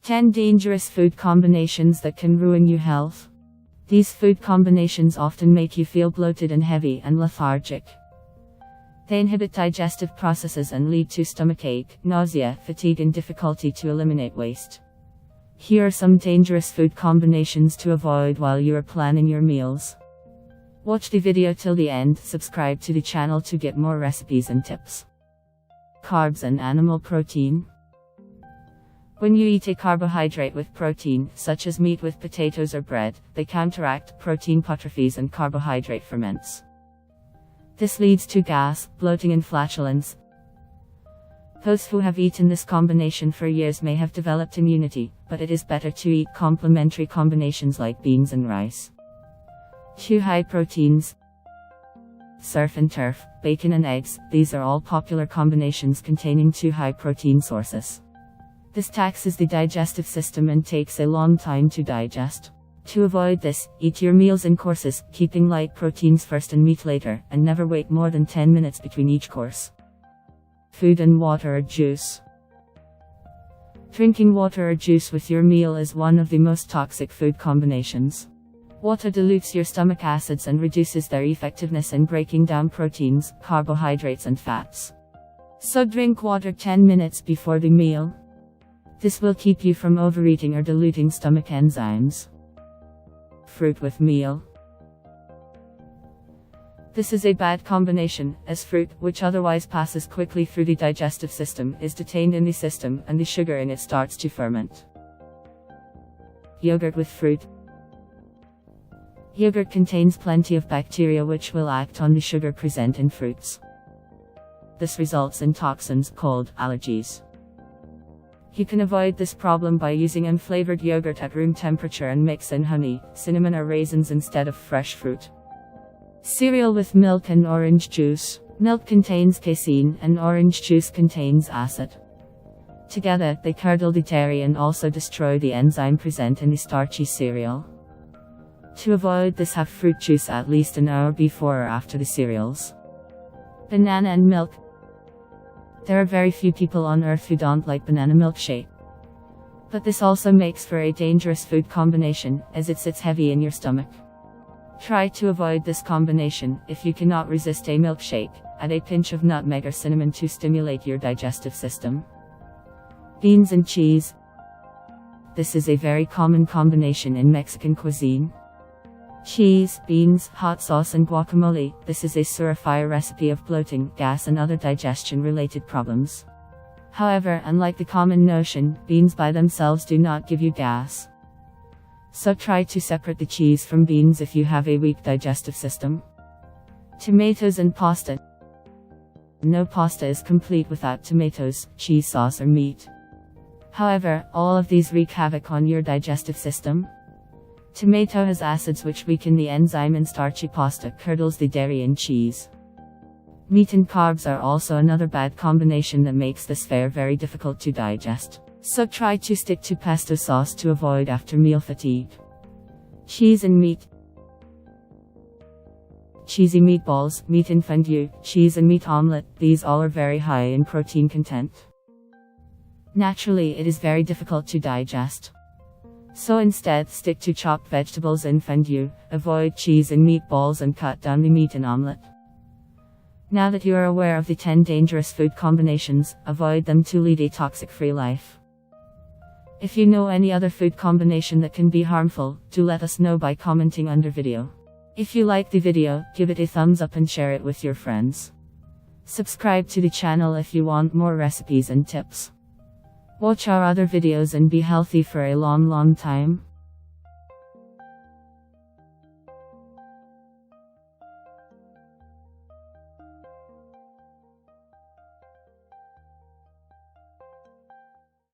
10 dangerous food combinations that can ruin your health. These food combinations often make you feel bloated and heavy and lethargic. They inhibit digestive processes and lead to stomachache, nausea, fatigue, and difficulty to eliminate waste. Here are some dangerous food combinations to avoid while you are planning your meals. Watch the video till the end, subscribe to the channel to get more recipes and tips. Carbs and animal protein. When you eat a carbohydrate with protein, such as meat with potatoes or bread, they counteract protein putrefies and carbohydrate ferments. This leads to gas, bloating, and flatulence. Those who have eaten this combination for years may have developed immunity, but it is better to eat complementary combinations like beans and rice. 2 high proteins. Surf and turf, bacon and eggs, these are all popular combinations containing 2 high protein sources. This taxes the digestive system and takes a long time to digest. To avoid this, eat your meals in courses, keeping light proteins first and meat later, and never wait more than 10 minutes between each course. Food and water or juice. Drinking water or juice with your meal is one of the most toxic food combinations. Water dilutes your stomach acids and reduces their effectiveness in breaking down proteins, carbohydrates, and fats. So drink water 10 minutes before the meal. This will keep you from overeating or diluting stomach enzymes. Fruit with meal. This is a bad combination, as fruit, which otherwise passes quickly through the digestive system, is detained in the system and the sugar in it starts to ferment. Yogurt with fruit. Yogurt contains plenty of bacteria which will act on the sugar present in fruits. This results in toxins called allergies. You can avoid this problem by using unflavored yogurt at room temperature and mix in honey, cinnamon, or raisins instead of fresh fruit. Cereal with milk and orange juice. Milk contains casein and orange juice contains acid. Together, they curdle the dairy and also destroy the enzyme present in the starchy cereal. To avoid this, have fruit juice at least an hour before or after the cereals. Banana and milk. There are very few people on earth who don't like banana milkshake. But this also makes for a dangerous food combination, as it sits heavy in your stomach. Try to avoid this combination. If you cannot resist a milkshake, add a pinch of nutmeg or cinnamon to stimulate your digestive system. Beans and cheese. This is a very common combination in Mexican cuisine. Cheese, beans, hot sauce, and guacamole. This is a surefire recipe of bloating, gas, and other digestion-related problems. However, unlike the common notion, beans by themselves do not give you gas. So try to separate the cheese from beans if you have a weak digestive system. Tomatoes and pasta. No pasta is complete without tomatoes, cheese sauce, or meat. However, all of these wreak havoc on your digestive system. Tomato has acids which weaken the enzyme in starchy pasta, curdles the dairy in cheese. Meat and carbs are also another bad combination that makes this fare very difficult to digest. So try to stick to pesto sauce to avoid after-meal fatigue. Cheese and meat. Cheesy meatballs, meat in fondue, cheese and meat omelette, these all are very high in protein content. Naturally, it is very difficult to digest. So instead, stick to chopped vegetables in fondue, avoid cheese in meatballs, and cut down the meat in omelette. Now that you are aware of the 10 dangerous food combinations, avoid them to lead a toxic-free life. If you know any other food combination that can be harmful, do let us know by commenting under video. If you like the video, give it a thumbs up and share it with your friends. Subscribe to the channel if you want more recipes and tips. Watch our other videos and be healthy for a long time.